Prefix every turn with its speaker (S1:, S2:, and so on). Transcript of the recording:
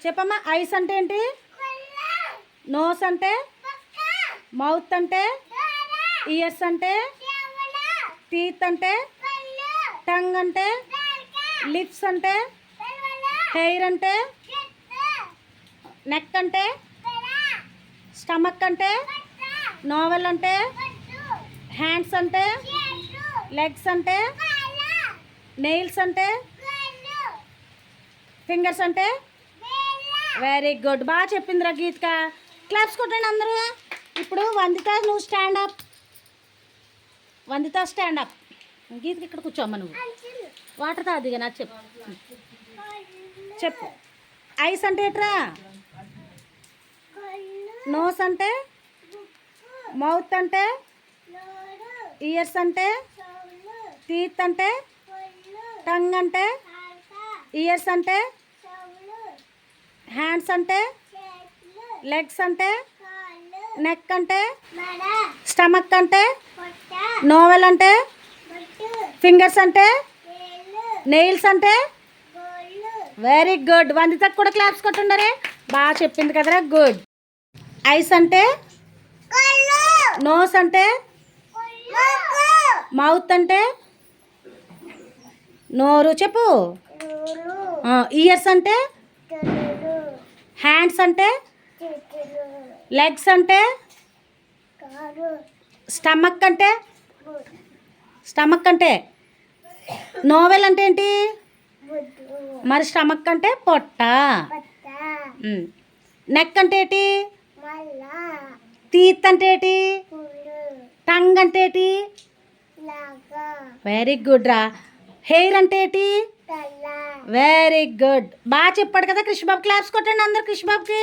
S1: చెప్పమ్మా. ఐస్ అంటే ఏంటి? నోస్ అంటే? మౌత్ అంటే? ఇయర్స్ అంటే? టీత్ అంటే? టంగ్ అంటే? లిప్స్ అంటే? హెయిర్ అంటే? నెక్ అంటే? స్టమక్ అంటే? నోవెల్ అంటే? హ్యాండ్స్ అంటే? లెగ్స్ అంటే? నెయిల్స్ అంటే? ఫింగర్స్ అంటే? Very good. బాగా చెప్పిందిరా గీతిక. క్లాప్స్ కొట్టండి అందరూ. ఇప్పుడు వందిత నువ్వు స్టాండప్. వందిత స్టాండప్. గీతికి ఇక్కడ కూర్చోమ్మ. నువ్వు వాటర్ తాదిగా నాకు చెప్పు. చెప్పు. ఐస్ అంటే ఎట్రా? నోస్ అంటే? మౌత్ అంటే? ఇయర్స్ అంటే? టీత్ అంటే? టంగ్ అంటే? ఇయర్స్ అంటే? హ్యాండ్స్ అంటే? లెగ్స్ అంటే? నెక్ అంటే? స్టమక్ అంటే? నోవెల్ అంటే? ఫింగర్స్ అంటే? నెయిల్స్ అంటే? Very good. వందితకు కూడా క్లాప్స్ కొట్టుండరే. బాగా చెప్పింది కదరా. గుడ్. ఐస్ అంటే? నోస్ అంటే? మౌత్ అంటే? నోరు చెప్పు. ఇయర్స్ అంటే? హ్యాండ్స్ అంటే? లెగ్స్ అంటే? స్టమక్ అంటే? స్టమక్ అంటే? నోవెల్ అంటే ఏంటి? మరి స్టమక్ అంటే పొట్ట. నెక్ అంటే ఏంటి? టీత్ అంటే ఏంటి? టంగ్ అంటే ఏంటి? వెరీ గుడ్ రా. హెయిర్ అంటే ఏంటి? Very good. బాగా చెప్పాడు కదా కృష్ణబాబు. క్లాప్స్ కొట్టండి అందరు కృష్ణబాబుకి.